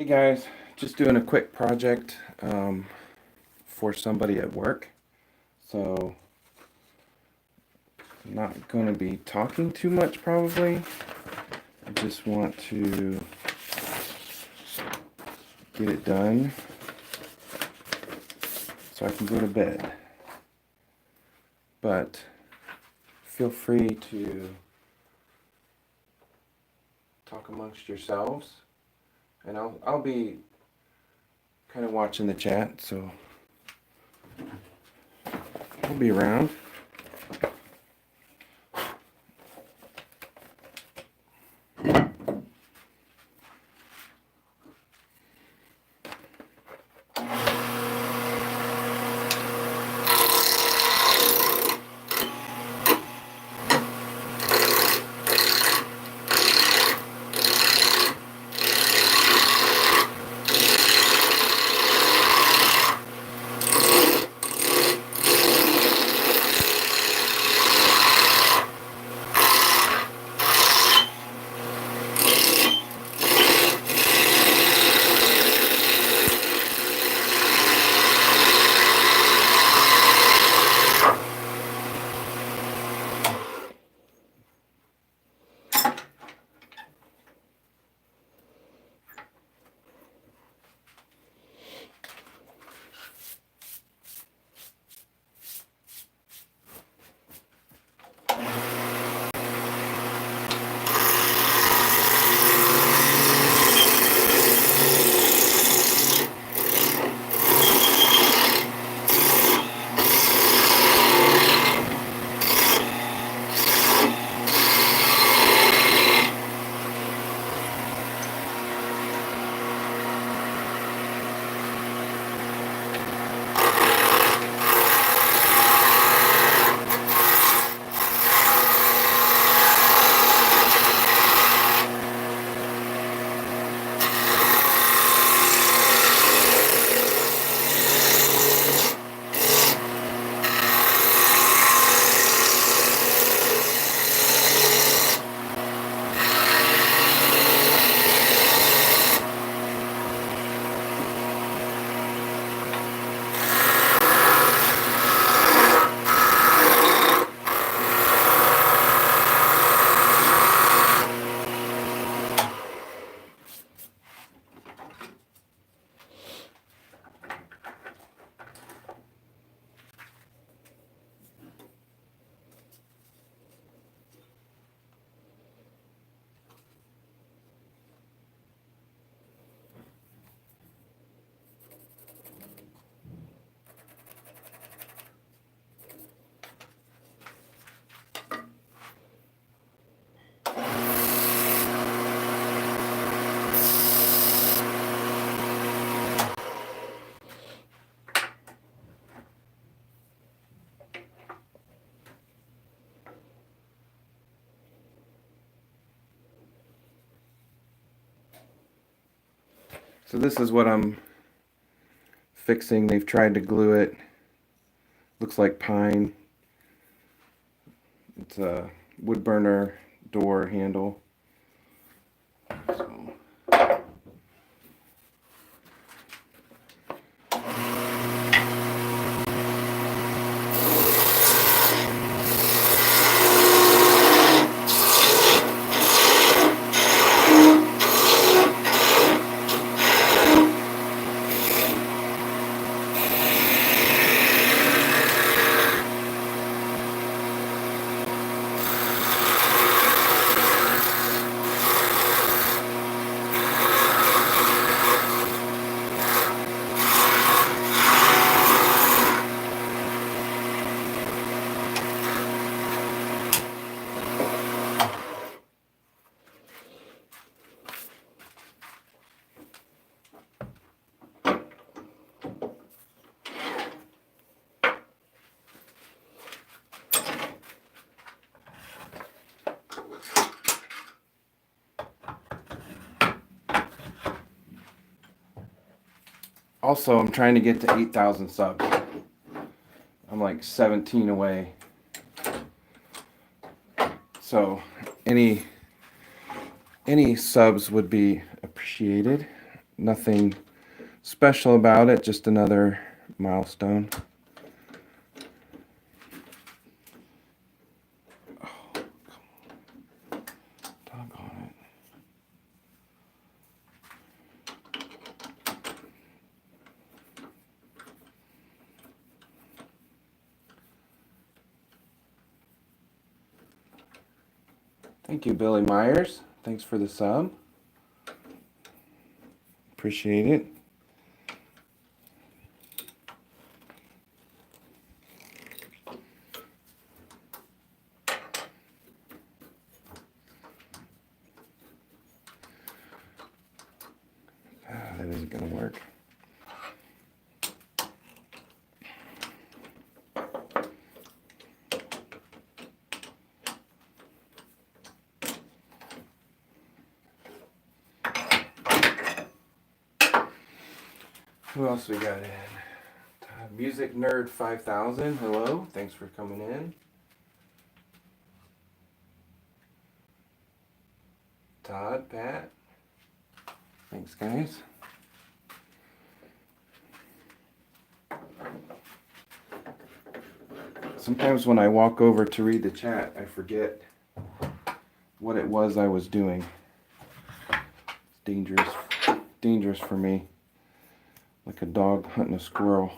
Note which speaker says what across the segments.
Speaker 1: Hey guys, just doing a quick project for somebody at work. So I'm not going to be talking too much probably. I just want to get it done so I can go to bed. But feel free to talk amongst yourselves. And I'll be kind of watching the chat, so I'll be around. So this is what I'm fixing. They've tried to glue it. Looks like pine. It's a wood burner door handle. So also, I'm trying to get to 8,000 subs. I'm like 17 away. So any subs would be appreciated. Nothing special about it, just another milestone. Oh, come on. Doggone it. Thank you, Billy Myers. Thanks for the sub. Appreciate it. That isn't going to work. Who else we got in? Music Nerd 5000. Hello. Thanks for coming in. Todd, Pat. Thanks, guys. Sometimes when I walk over to read the chat, I forget what it was I was doing. It's dangerous for me. Like a dog hunting a squirrel.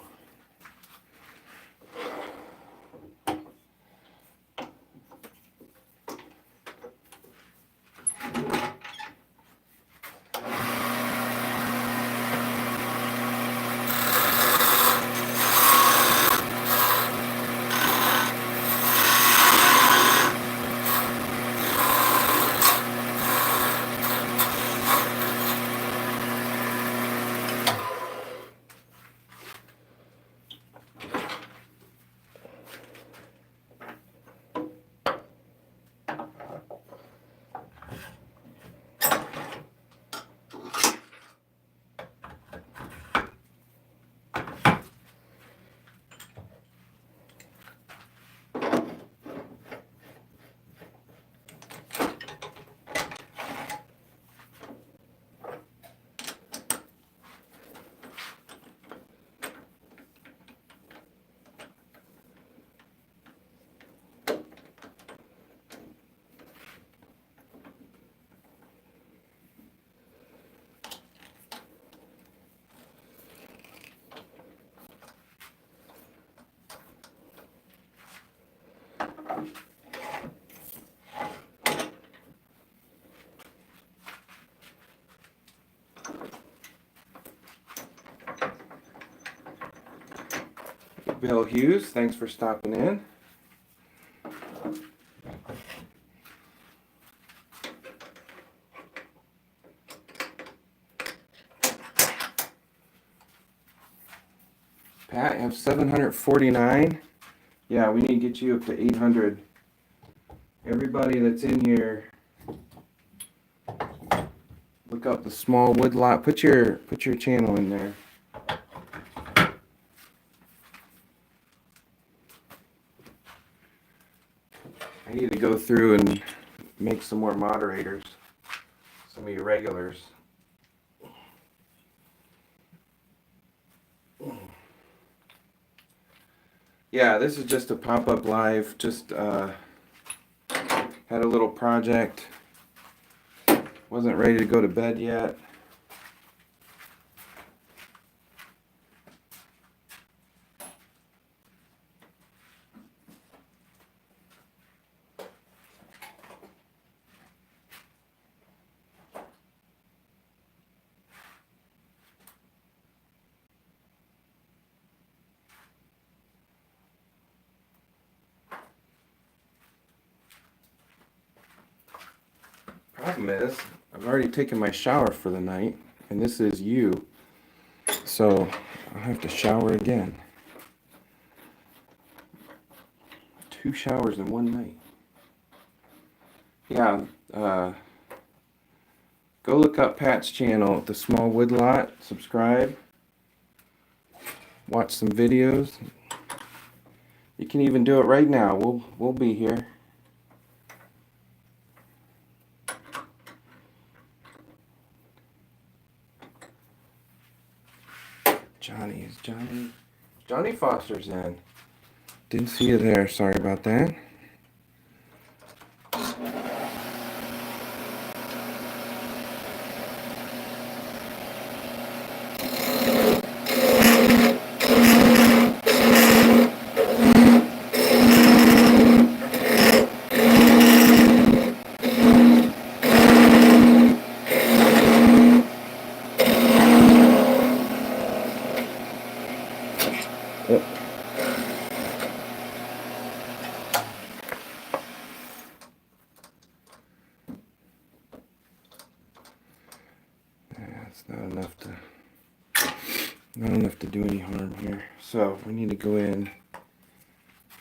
Speaker 1: Bill Hughes, thanks for stopping in. Pat, you have 749. Yeah, we need to get you up to 800. Everybody that's in here, look up the small wood lot. Put your channel in there. I need to go through and make some more moderators. Some of you regulars. Yeah, this is just a pop-up live. Just had a little project. Wasn't ready to go to bed yet. Problem is, I've already taken my shower for the night, and this is you, so I'll have to shower again. 2 showers in one night. Yeah, go look up Pat's channel, The Small Wood Lot, subscribe, watch some videos. You can even do it right now. We'll be here. Johnny Foster's in. Didn't see you there. Sorry about that. It's not enough to do any harm here. So we need to go in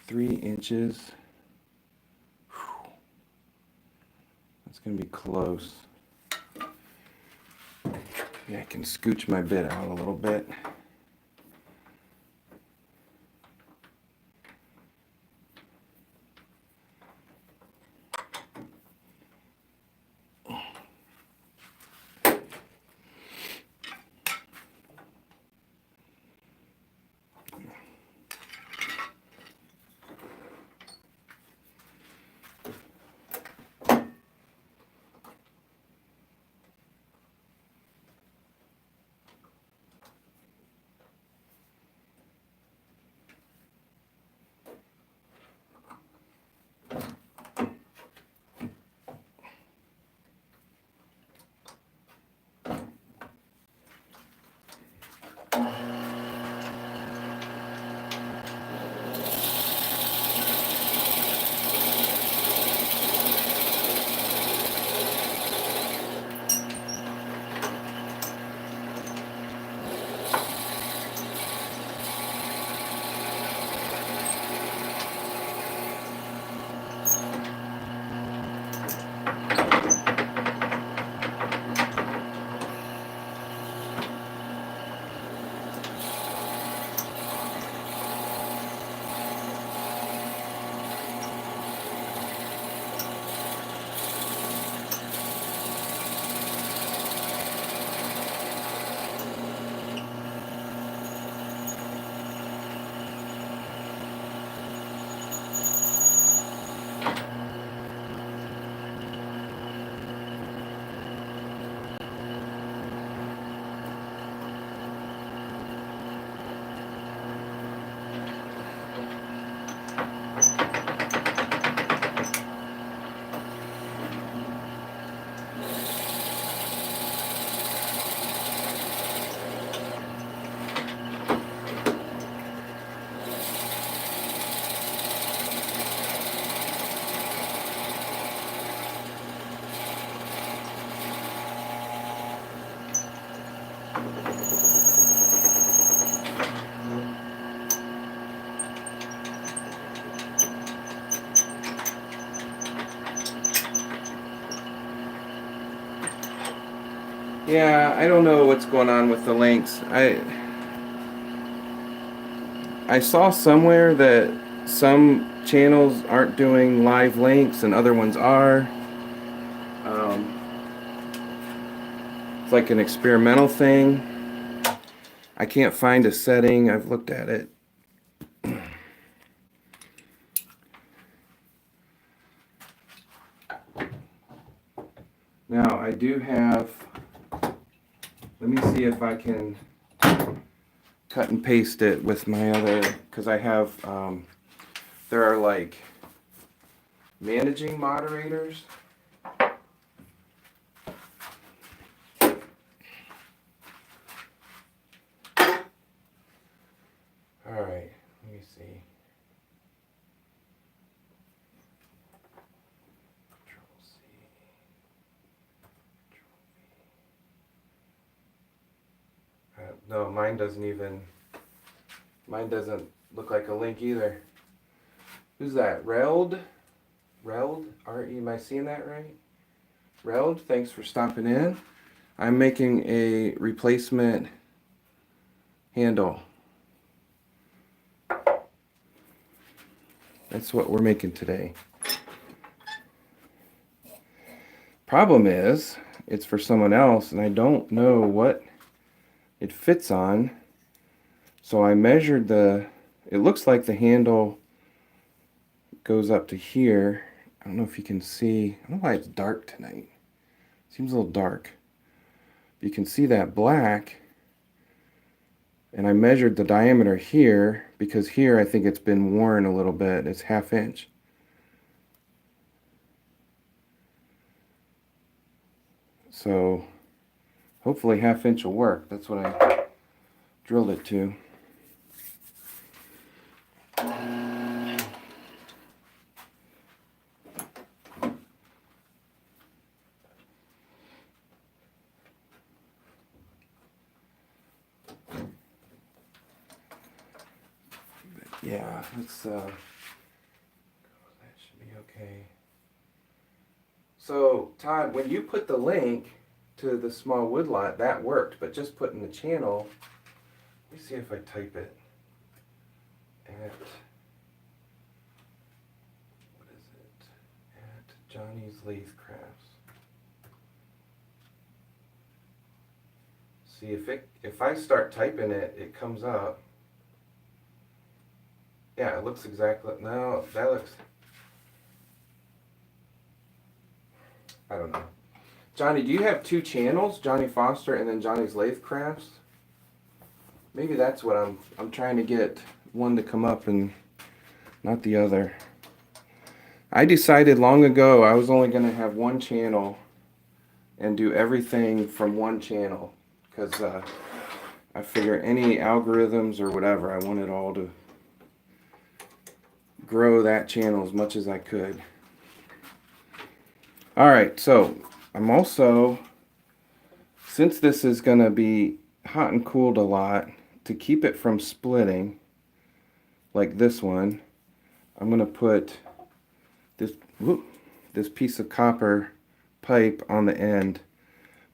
Speaker 1: 3 inches. Whew. That's gonna be close. Yeah, I can scooch my bit out a little bit. Yeah, I don't know what's going on with the links. I saw somewhere that some channels aren't doing live links and other ones are. It's like an experimental thing. I can't find a setting. I've looked at it. Now I do have, let me see if I can cut and paste it with my other, because I have, there are like managing moderators. All right, let me see. Control-C, Control-V. No, mine doesn't look like a link either. Who's that? Reld? R-E, am I seeing that right? Reld, thanks for stopping in. I'm making a replacement handle. That's what we're making today. Problem is, it's for someone else, and I don't know what it fits on. So I measured it looks like the handle goes up to here. I don't know if you can see. I don't know why it's dark tonight. Seems a little dark. You can see that black. And I measured the diameter here because here I think it's been worn a little bit. It's 1/2 inch. So hopefully 1/2 inch will work. That's what I drilled it to. Yeah, let's that should be okay. So Todd, when you put the link to the small woodlot, that worked, but just putting the channel, let me see if I type it at, what is it, at Johnny's Lathe Crafts. See if I start typing it, it comes up. Yeah, it looks exactly, no, that looks, I don't know. Johnny, do you have 2 channels? Johnny Foster and then Johnny's Lathe Crafts? Maybe that's what I'm trying to get one to come up and not the other. I decided long ago I was only going to have 1 channel and do everything from 1 channel because I figure any algorithms or whatever, I want it all to grow that channel as much as I could. Alright, so I'm also, since this is going to be hot and cooled a lot, to keep it from splitting like this one, I'm going to put this piece of copper pipe on the end,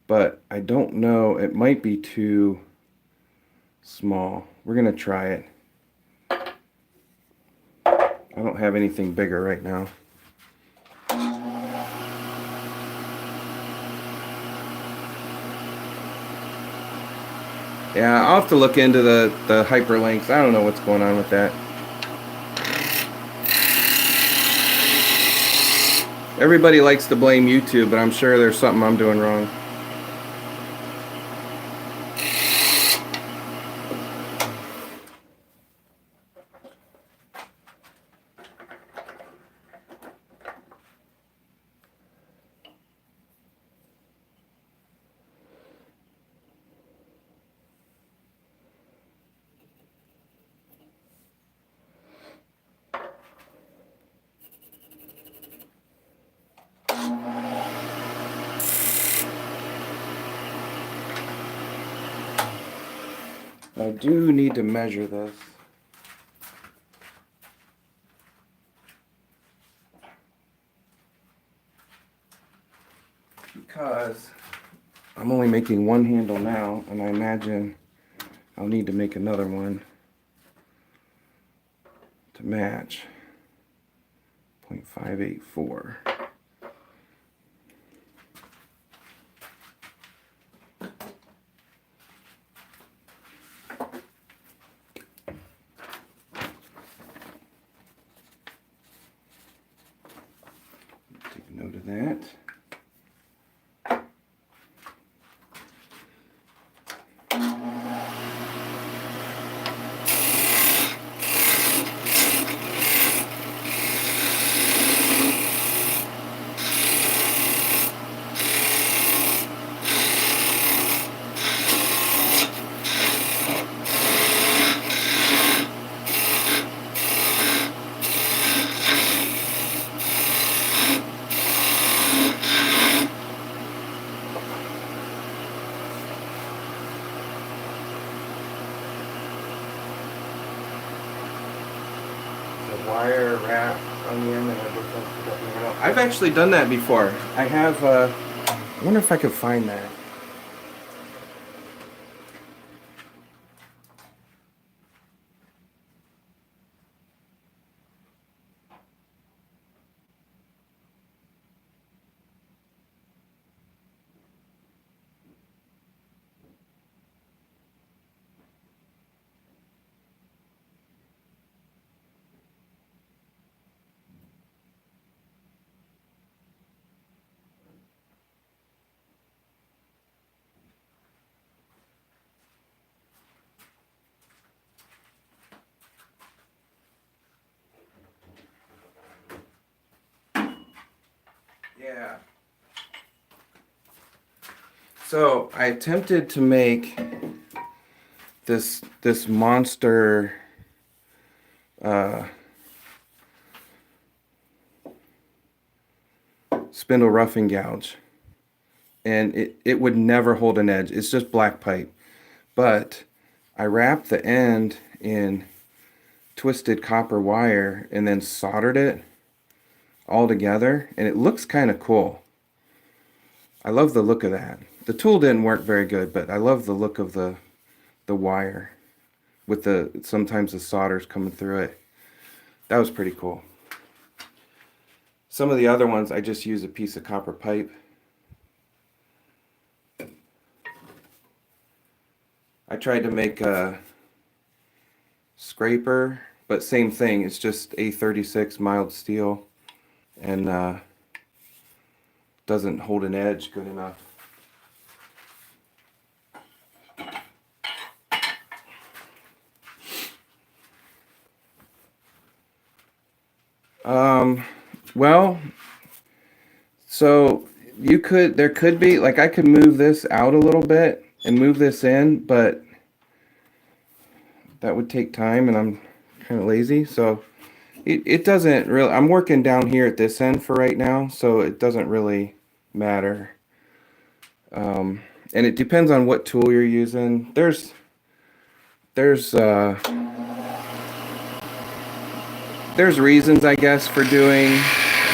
Speaker 1: but I don't know, it might be too small. We're going to try it. I don't have anything bigger right now. Yeah, I'll have to look into the hyperlinks. I don't know what's going on with that. Everybody likes to blame YouTube, but I'm sure there's something I'm doing wrong. I do need to measure this. Because I'm only making 1 handle now, and I imagine I'll need to make another one to match. 0.584. Take note of that. Wire wrap on the end and I've actually done that before. I have, I wonder if I could find that. Yeah. So I attempted to make this monster spindle roughing gouge, and it would never hold an edge. It's just black pipe. But I wrapped the end in twisted copper wire and then soldered it all together, and it looks kind of cool. I love the look of that. The tool didn't work very good, but I love the look of the wire with sometimes the solder's coming through it. That was pretty cool. Some of the other ones I just use a piece of copper pipe. I tried to make a scraper, but same thing. It's just A36 mild steel and doesn't hold an edge good enough. Well, so there could be, like, I could move this out a little bit and move this in, but that would take time and I'm kind of lazy. So it doesn't really, I'm working down here at this end for right now, so it doesn't really matter. And it depends on what tool you're using. There's reasons, I guess, for doing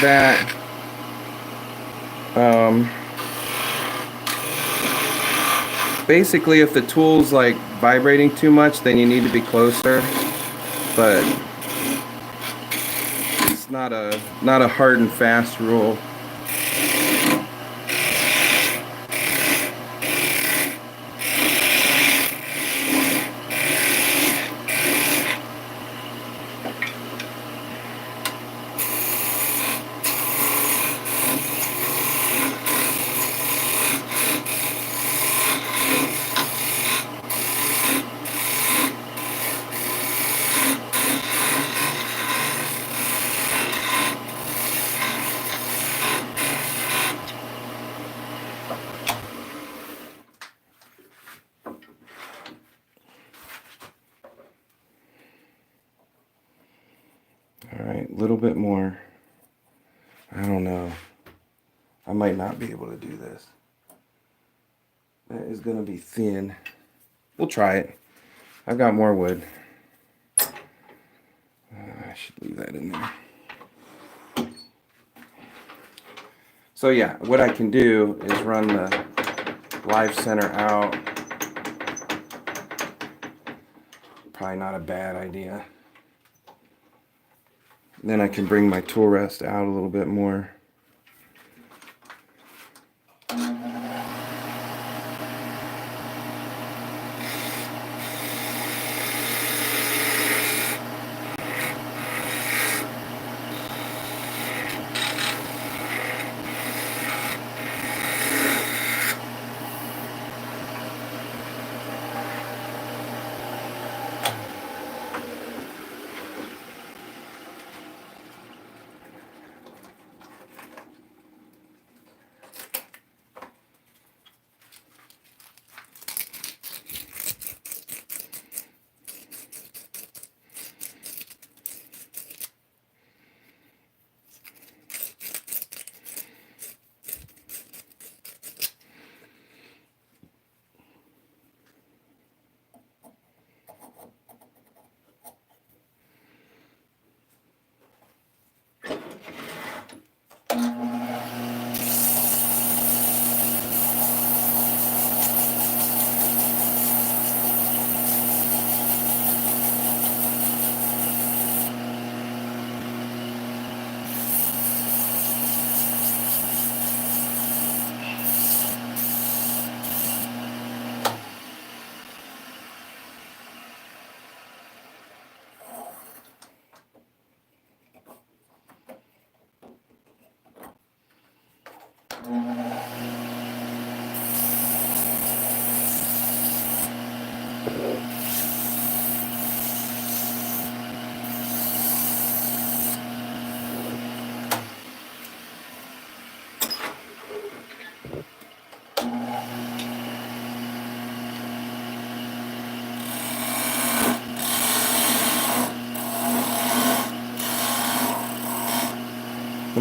Speaker 1: that. Basically, if the tool's like vibrating too much, then you need to be closer. But it's not a hard and fast rule. All right, a little bit more. I don't know. I might not be able to do this. That is going to be thin. We'll try it. I've got more wood. I should leave that in there. So yeah, what I can do is run the live center out. Probably not a bad idea. Then I can bring my tool rest out a little bit more.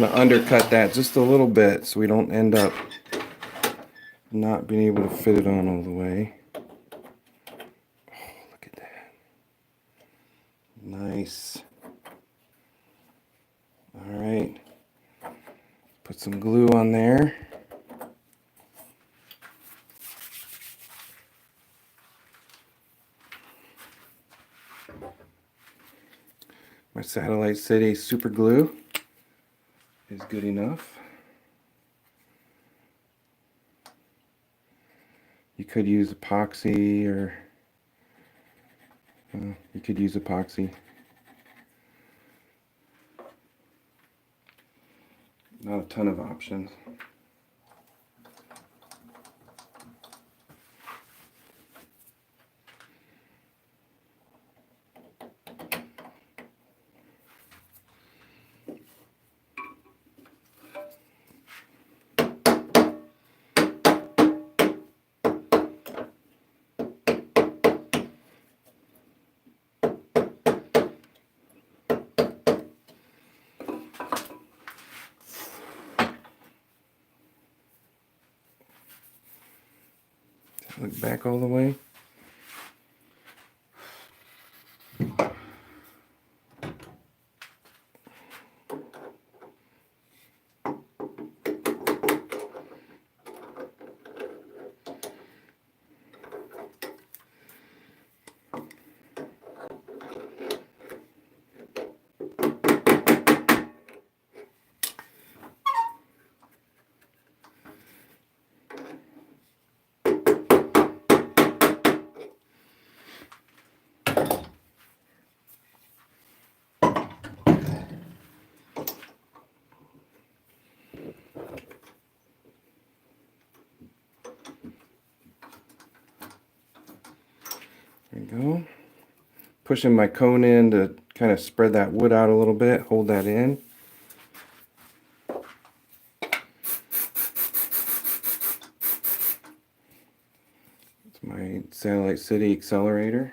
Speaker 1: I'm going to undercut that just a little bit so we don't end up not being able to fit it on all the way. Oh, look at that. Nice. All right. Put some glue on there. My Satellite City super glue is good enough. You could use epoxy, or you could use epoxy. Not a ton of options. Look back all the way. There we go. Pushing my cone in to kind of spread that wood out a little bit, hold that in. It's my Satellite City accelerator.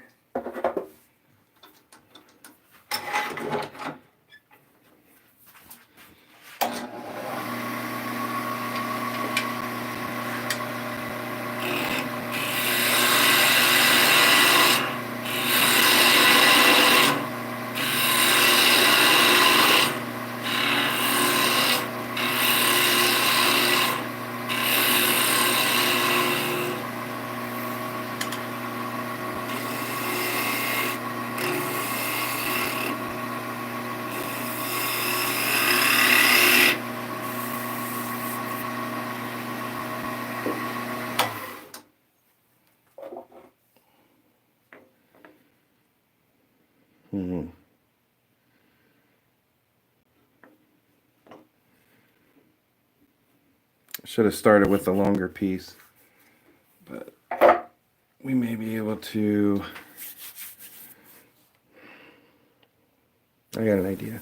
Speaker 1: Should have started with the longer piece, but we may be able to. I got an idea.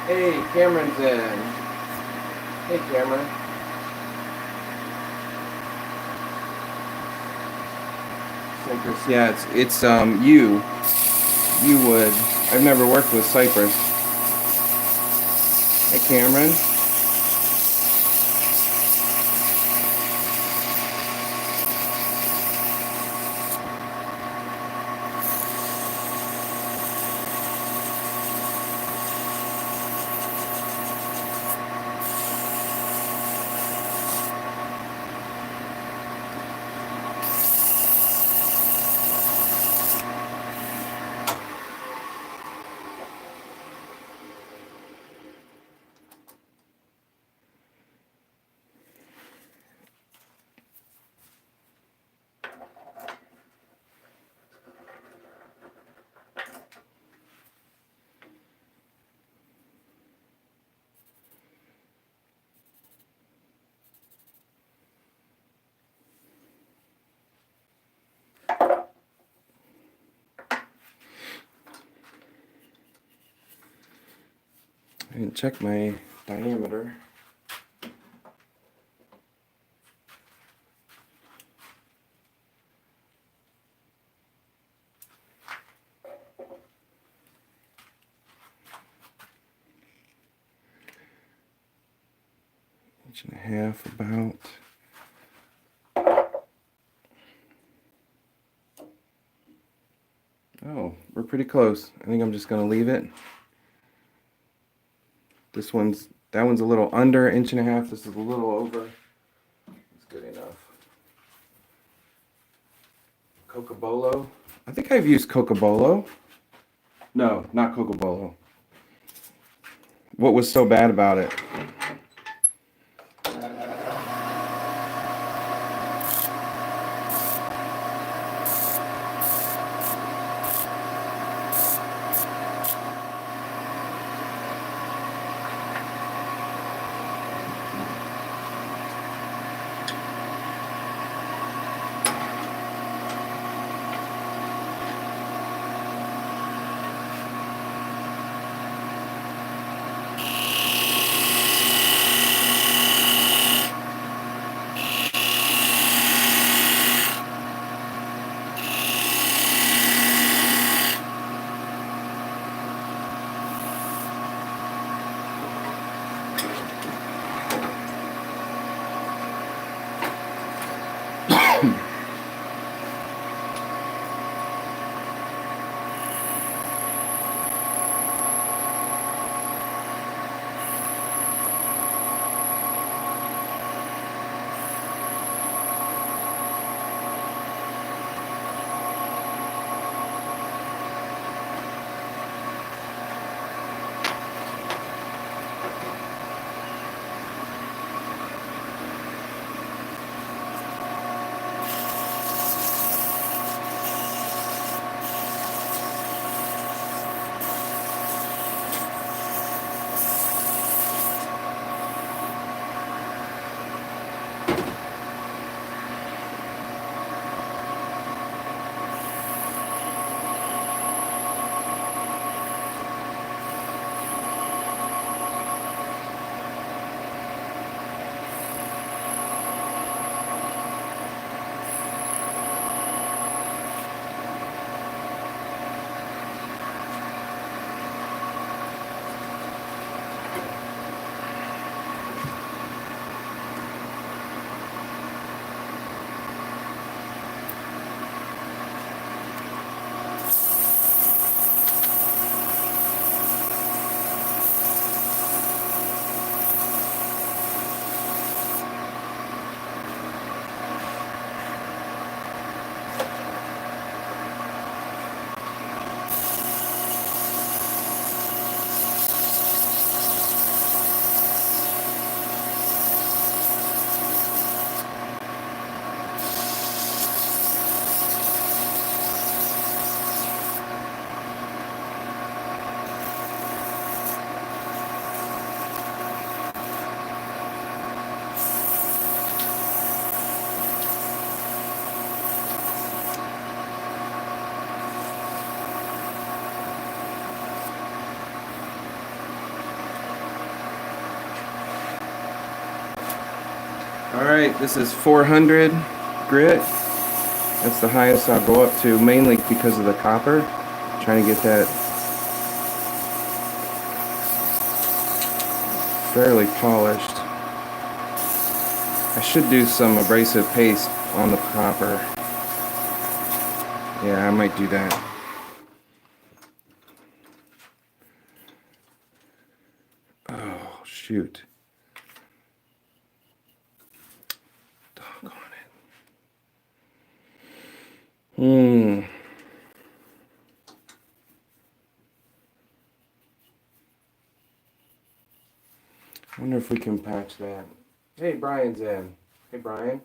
Speaker 1: Hey, Cameron's in. Hey, Cameron. Cypress. Yeah, it's you would. I've never worked with Cypress. Hey, Cameron. I didn't check my diameter. Inch and a half about. Oh, we're pretty close. I think I'm just gonna leave it. That one's a little under inch and a half. This is a little over. It's good enough. Cocobolo. I think I've used Cocobolo. No, not Cocobolo. What was so bad about it? Alright, this is 400 grit. That's the highest I'll go up to, mainly because of the copper. Trying to get that fairly polished. I should do some abrasive paste on the copper. Yeah, I might do that. Oh, shoot. Doggone it. I wonder if we can patch that. Hey, Brian's in. Hey, Brian.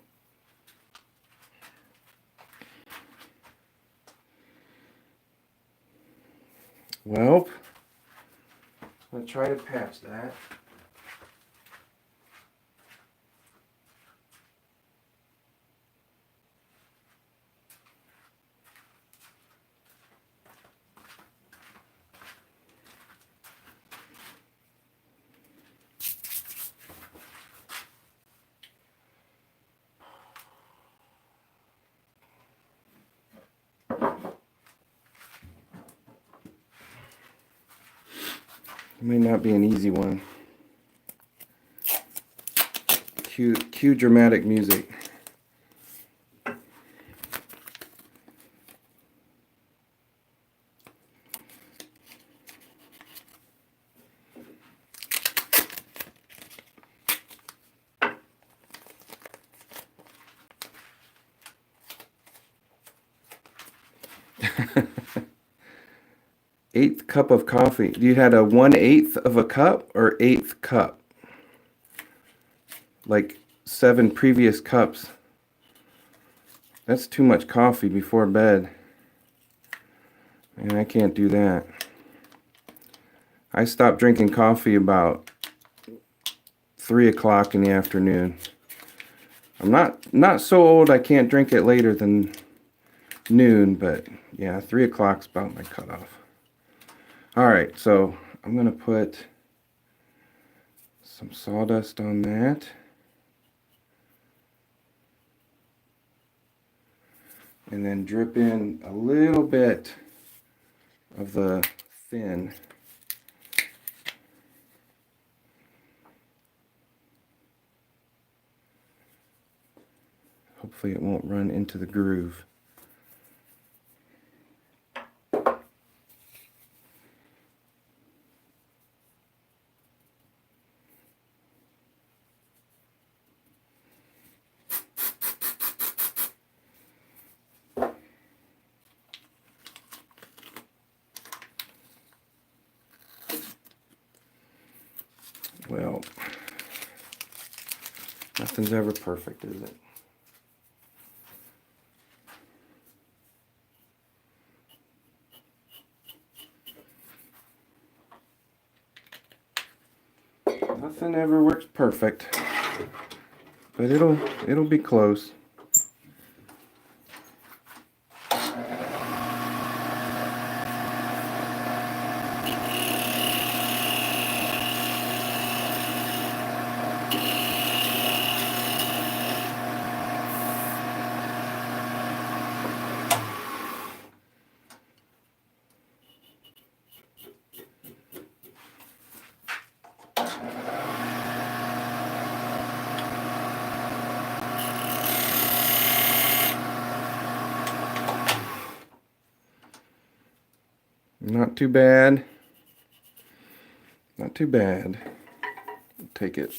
Speaker 1: Well, I'm going to try to patch that. It may not be an easy one. Cue dramatic music. Eighth cup of coffee. You had a 1/8 of a cup or eighth cup? Like 7 previous cups. That's too much coffee before bed. And I can't do that. I stopped drinking coffee about 3 o'clock in the afternoon. I'm not so old I can't drink it later than noon, but yeah, 3 o'clock's about my cutoff. Alright, so I'm going to put some sawdust on that. And then drip in a little bit of the thin. Hopefully it won't run into the groove. Well, nothing's ever perfect, is it? Nothing ever works perfect, but it'll be close. Not too bad. Not too bad. Take it.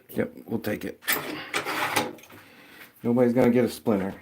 Speaker 1: Yep, we'll take it. Nobody's gonna get a splinter.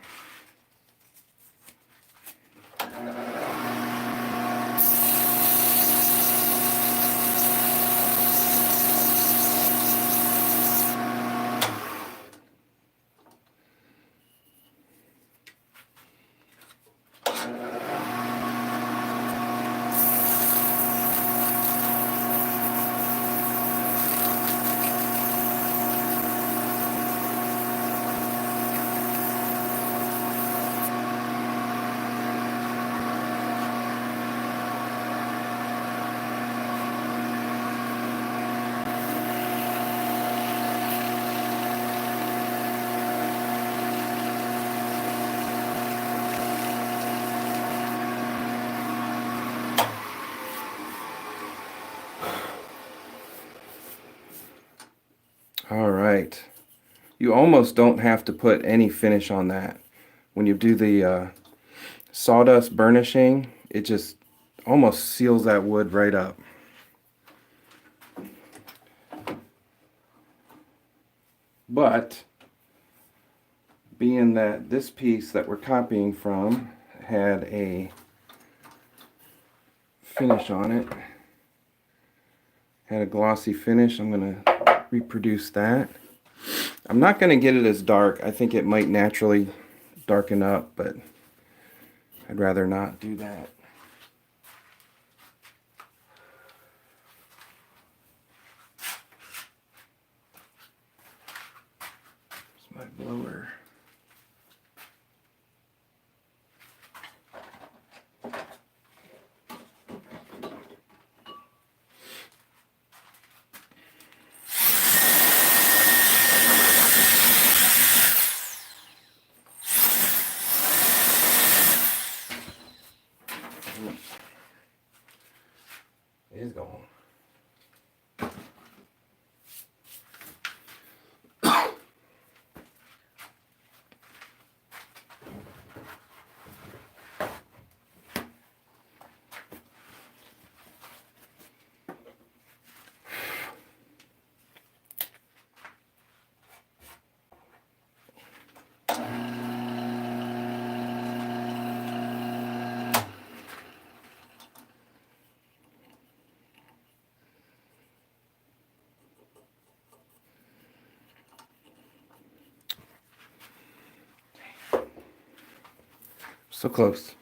Speaker 1: right. You almost don't have to put any finish on that. When you do the sawdust burnishing, it just almost seals that wood right up. But being that this piece that we're copying from had a finish on it, had a glossy finish, I'm going to reproduce that. I'm not going to get it as dark. I think it might naturally darken up, but I'd rather not do that. Here's my blower. It is gone. So close.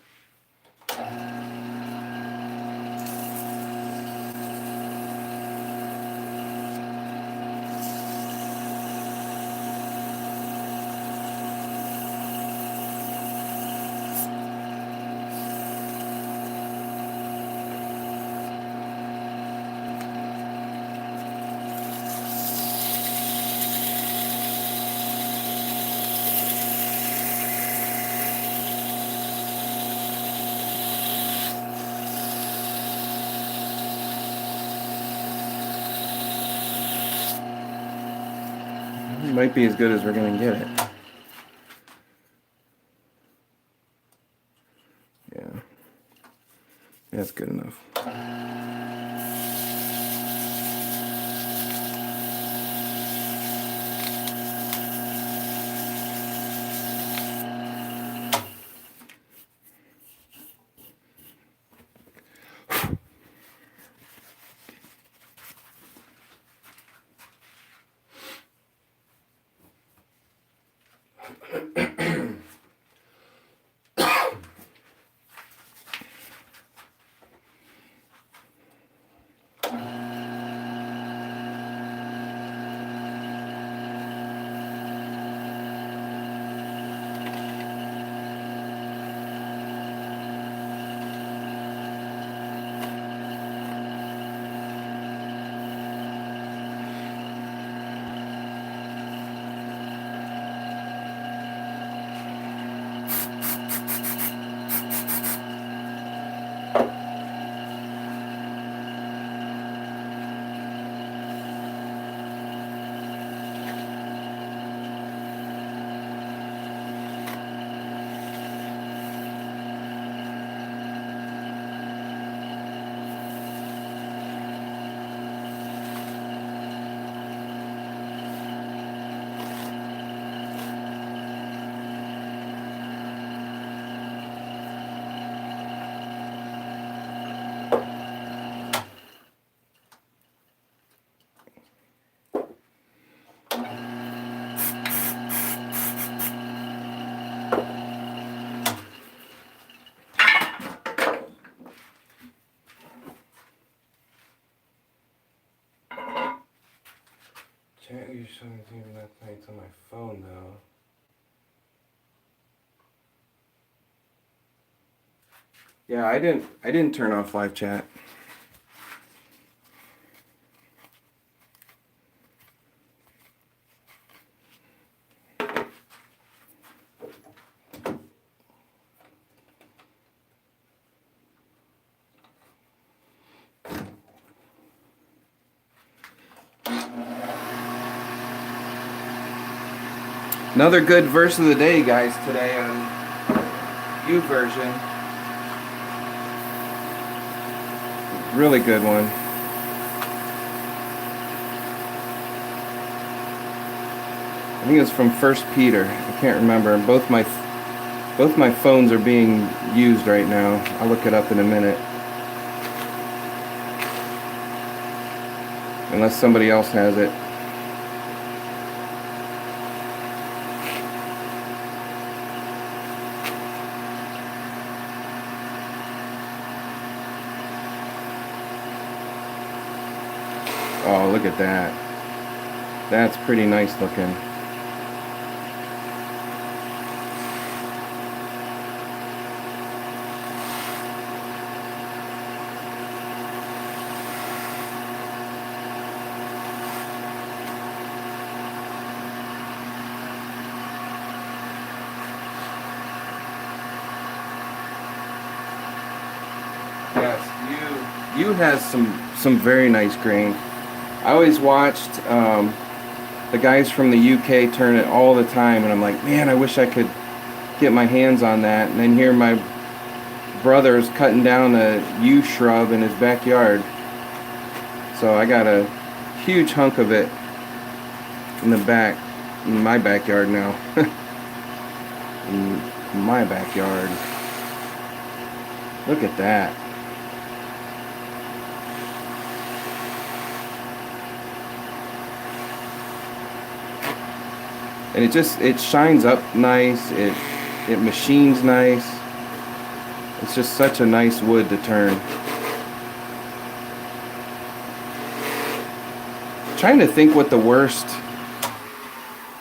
Speaker 1: It might be as good as we're going to get it. Yeah. That's good enough. Can't use something that night on my phone though. Yeah, I didn't turn off live chat. Another good verse of the day, guys, today on YouVersion. Really good one. I think it's from 1 Peter. I can't remember. Both my phones are being used right now. I'll look it up in a minute. Unless somebody else has it. Oh, look at that. That's pretty nice looking. Yes, you has some very nice grain. I always watched the guys from the UK turn it all the time, and I'm like, man, I wish I could get my hands on that. And then here my brother's cutting down a yew shrub in his backyard. So I got a huge hunk of it in the back, in my backyard now. In my backyard. Look at that. And it shines up nice, it machines nice. It's just such a nice wood to turn. Trying to think what the worst.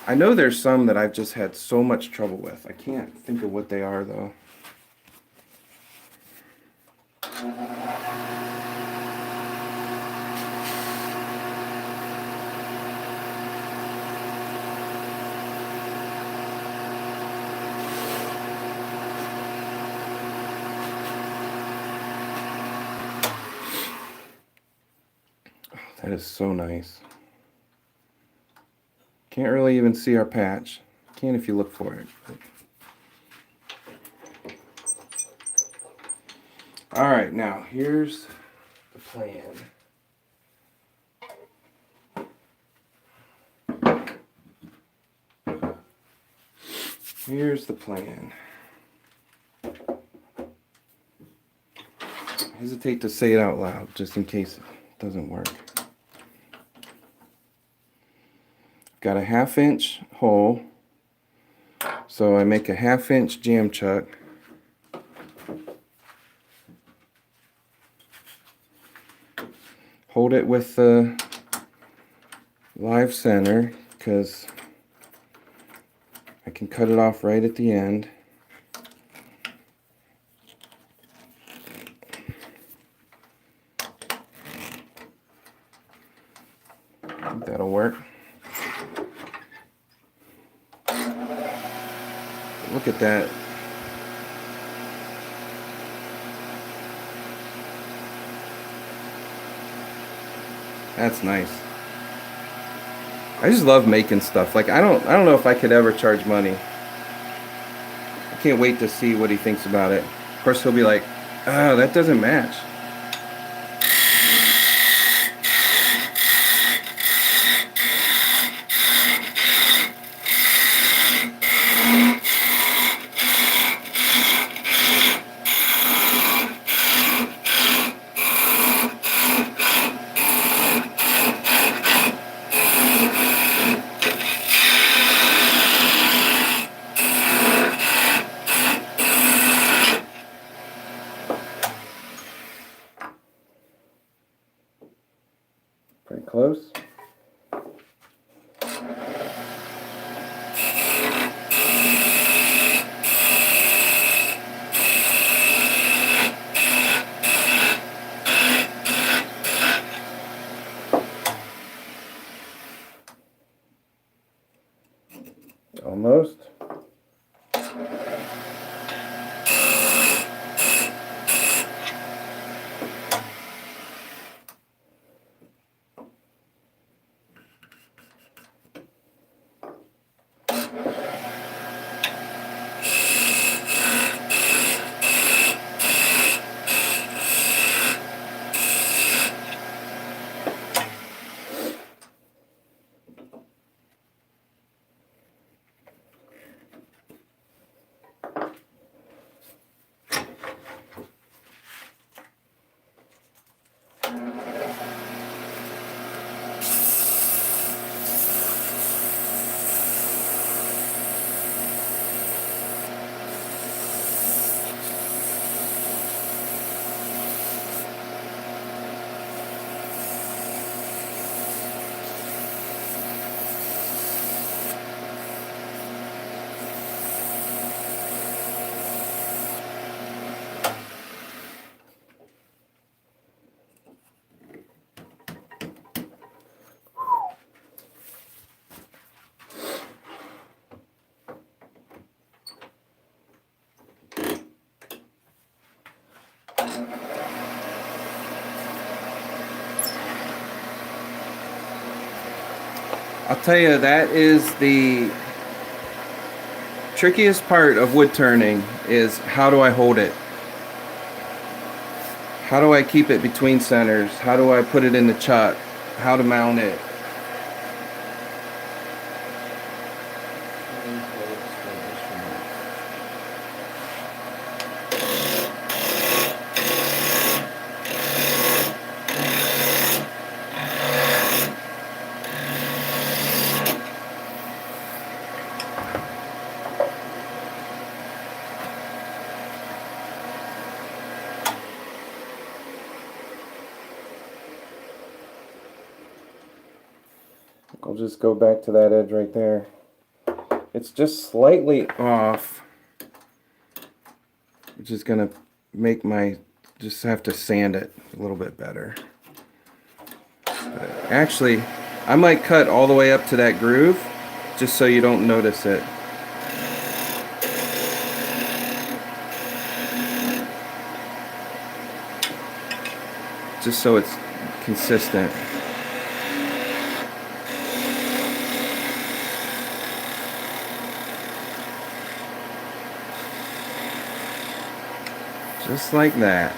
Speaker 1: I know there's some that I've just had so much trouble with. I can't think of what they are though. That is so nice. Can't really even see our patch. Can if you look for it. Alright, now here's the plan. Here's the plan. I hesitate to say it out loud just in case it doesn't work. Got a 1/2 inch hole, so I make a 1/2 inch jam chuck. Hold it with the live center because I can cut it off right at the end. I think that'll work. Look at that. That's nice. I just love making stuff. Like I don't know if I could ever charge money. I can't wait to see what he thinks about it. Of course he'll be like, "Oh, that doesn't match." Pretty close. Almost. I'll tell you, that is the trickiest part of wood turning, is how do I hold it? How do I keep it between centers? How do I put it in the chuck? How to mount it? I'll just go back to that edge right there. It's just slightly off, which is gonna make my, just have to sand it a little bit better. But actually, I might cut all the way up to that groove just so you don't notice it. Just so it's consistent. Just like that.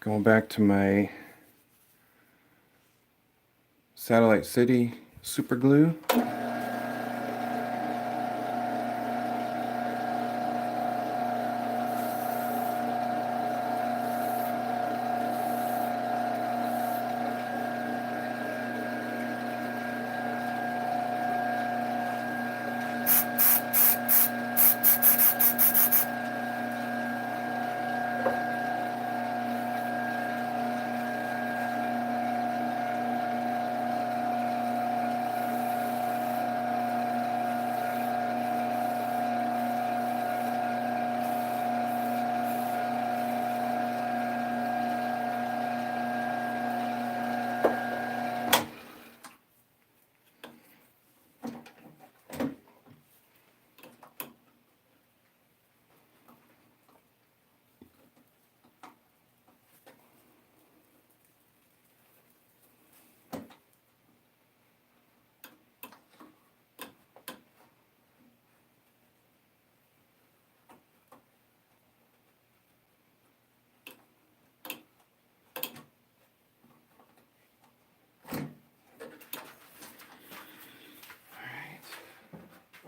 Speaker 1: Going back to my Satellite City super glue.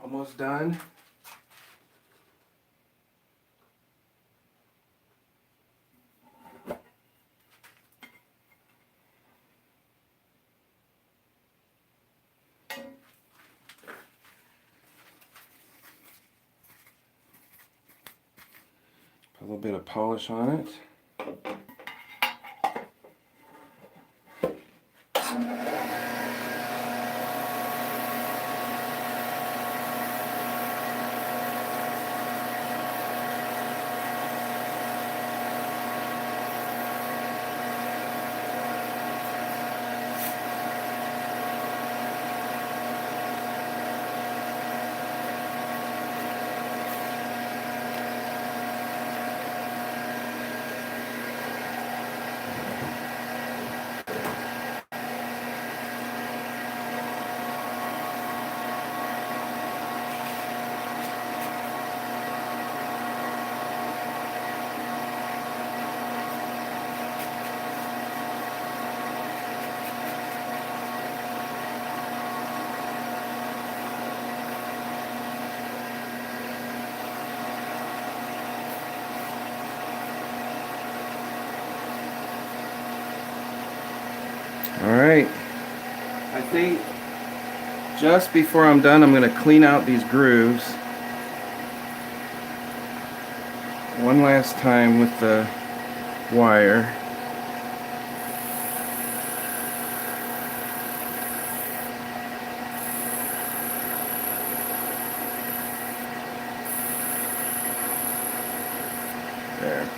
Speaker 1: Almost done. Put a little bit of polish on it. Alright, I think just before I'm done, I'm going to clean out these grooves one last time with the wire. There.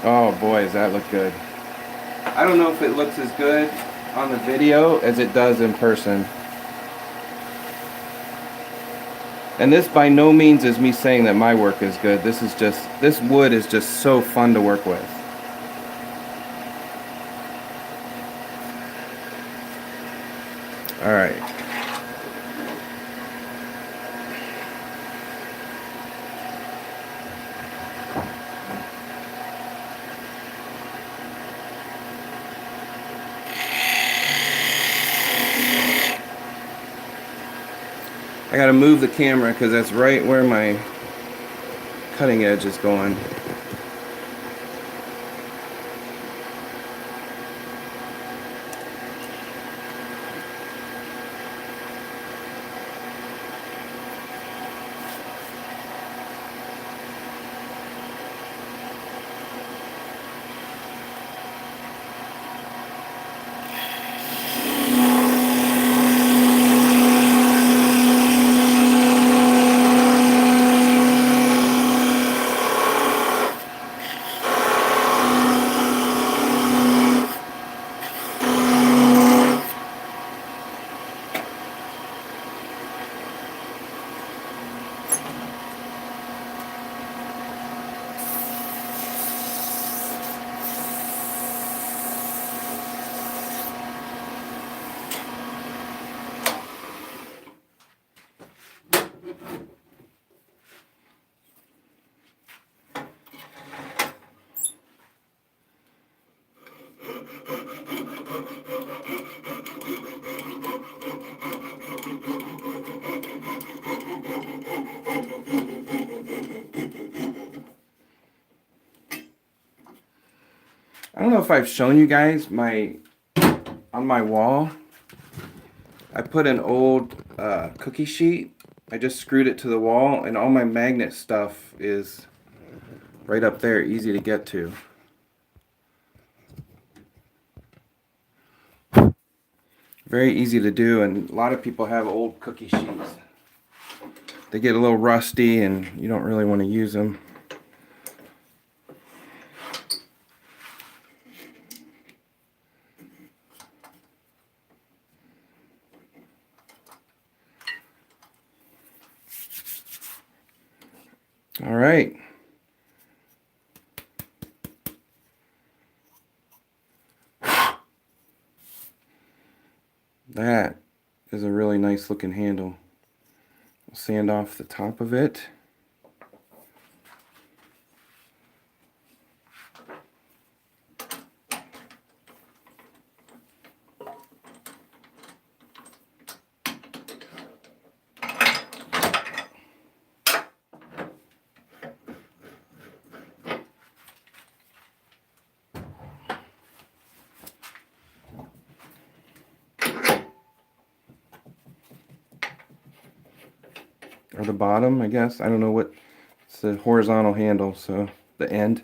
Speaker 1: Oh boy, does that look good. I don't know if it looks as good on the video as it does in person. And this by no means is me saying that my work is good. This is just, this wood is just so fun to work with. All right. I gotta move the camera because that's right where my cutting edge is going. I don't know if I've shown you guys on my wall. I put an old cookie sheet. I just screwed it to the wall, and all my magnet stuff is right up there, easy to get to. Very easy to do, and a lot of people have old cookie sheets. They get a little rusty and you don't really want to use them. All right. That is a really nice looking handle. I'll sand off the top of it. Or the bottom, I guess. I don't know what. It's the horizontal handle, so the end.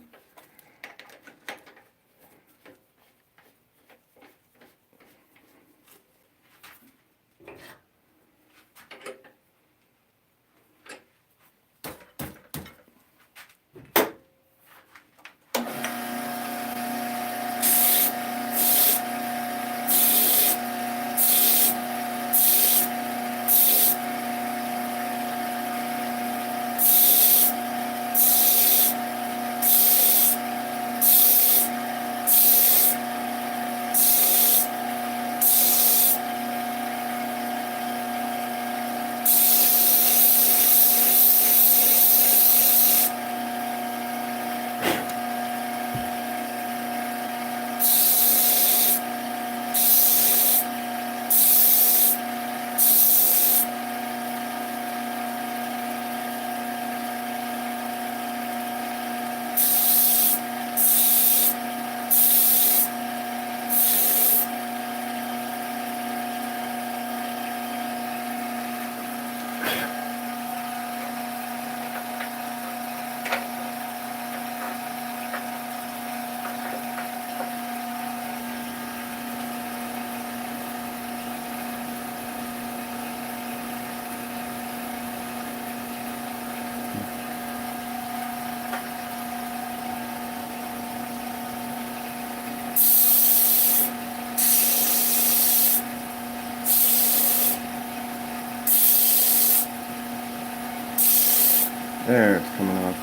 Speaker 1: There, it's coming off.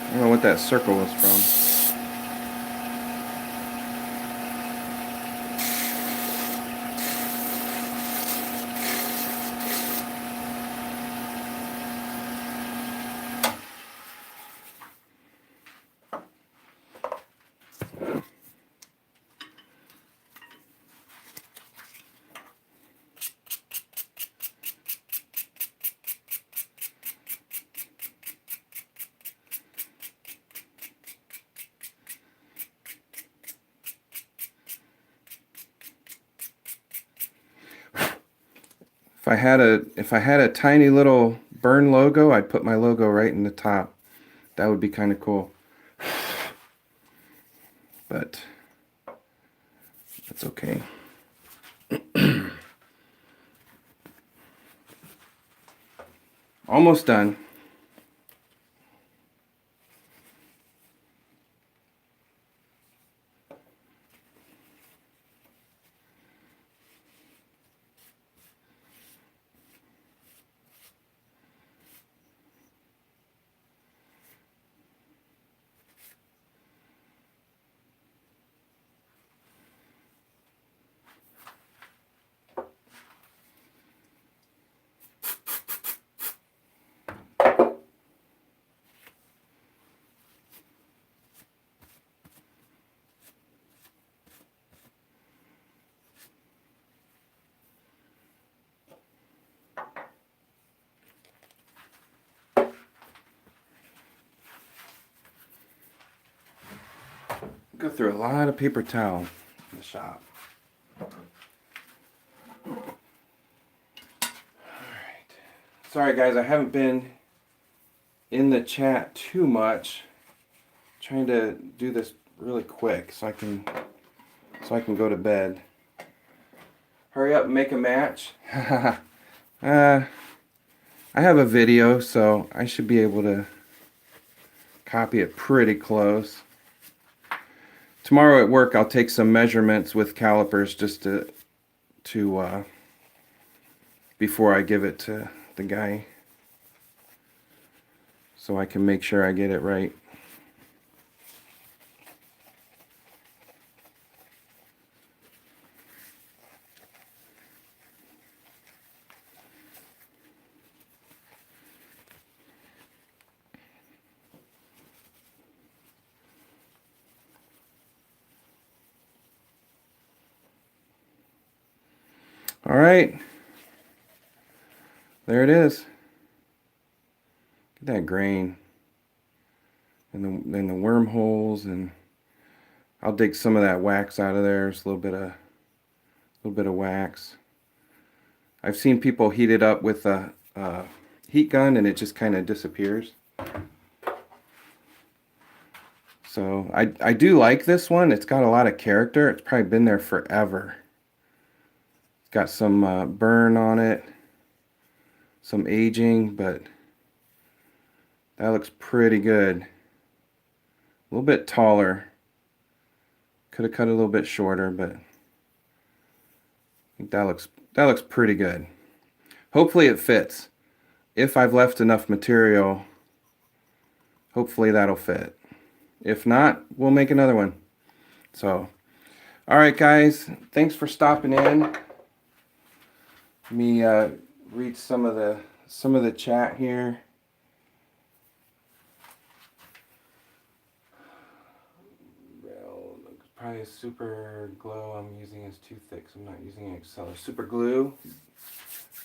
Speaker 1: I don't know what that circle was from. If I had a tiny little burn logo, I'd put my logo right in the top. That would be kind of cool. But that's okay. Almost done. Go through a lot of paper towel in the shop. Alright. Sorry guys, I haven't been in the chat too much. I'm trying to do this really quick so I can go to bed. Hurry up and make a match. I have a video, so I should be able to copy it pretty close. Tomorrow at work, I'll take some measurements with calipers just to before I give it to the guy, so I can make sure I get it right. All right, there it is. Look at that grain, and the wormholes, and I'll dig some of that wax out of there. There's a little bit of wax. I've seen people heat it up with a heat gun, and it just kind of disappears. So I do like this one. It's got a lot of character. It's probably been there forever. It's got some burn on it, some aging, but that looks pretty good. A little bit taller. Could have cut a little bit shorter, but I think that looks pretty good. Hopefully it fits. If I've left enough material, hopefully that'll fit. If not, we'll make another one. So, all right, guys, thanks for stopping in. Let me read some of the chat here. Probably a super glue I'm using is too thick, so I'm not using an accelerator. Super glue,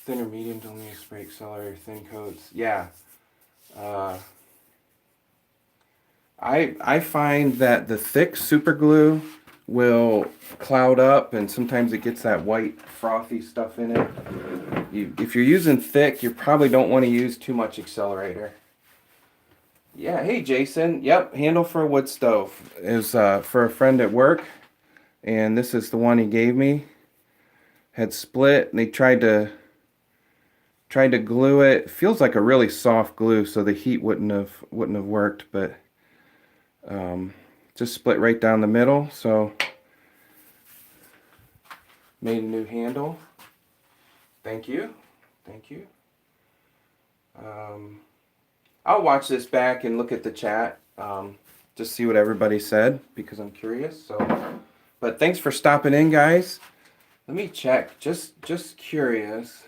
Speaker 1: thin or medium, don't need to spray accelerator, thin coats. Yeah. I find that the thick super glue will cloud up, and sometimes it gets that white frothy stuff in it. If you're using thick, you probably don't want to use too much accelerator. Yeah, hey Jason. Yep, handle for a wood stove is for a friend at work, and this is the one he gave me. Had split, and they tried to glue it. Feels like a really soft glue, so the heat wouldn't have worked, but just split right down the middle. So made a new handle. Thank you, thank you. I'll watch this back and look at the chat, just see what everybody said, because I'm curious. So, but thanks for stopping in, guys. Let me check. Just curious.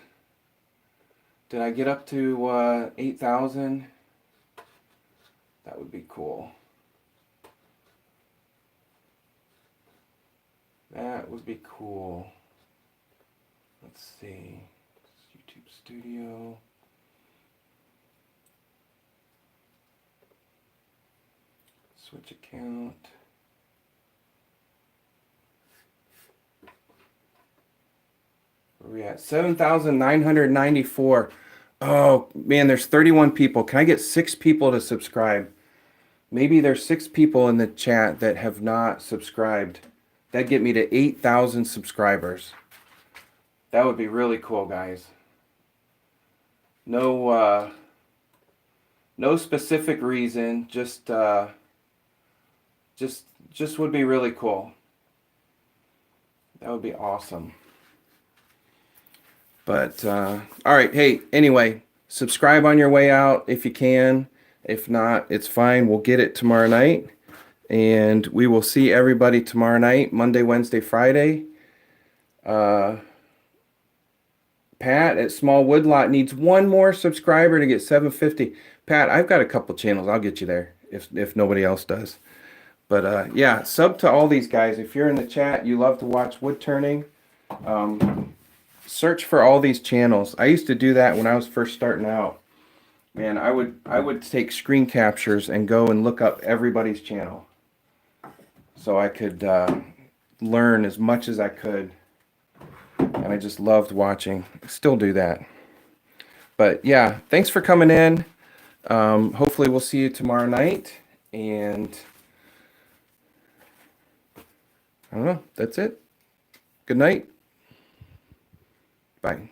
Speaker 1: Did I get up to 8,000? That would be cool. That would be cool. Let's see. YouTube Studio. Switch account. Where are we at? 7,994. Oh man, there's 31 people. Can I get 6 people to subscribe? Maybe there's 6 people in the chat that have not subscribed. That'd get me to 8,000 subscribers. That would be really cool, guys. No specific reason, just would be really cool. That would be awesome. But all right, hey, anyway, subscribe on your way out if you can. If not, it's fine. We'll get it tomorrow night, and we will see everybody tomorrow night, Monday, Wednesday, Friday. Pat at Small Woodlot needs 1 more subscriber to get 750. Pat, I've got a couple channels. I'll get you there if nobody else does. But yeah, sub to all these guys. If you're in the chat, you love to watch wood turning, search for all these channels. I used to do that when I was first starting out. Man, I would take screen captures and go and look up everybody's channel. so I could learn as much as I could. And I just loved watching. Still do that. But yeah, thanks for coming in. Hopefully we'll see you tomorrow night. And I don't know. That's it. Good night. Bye.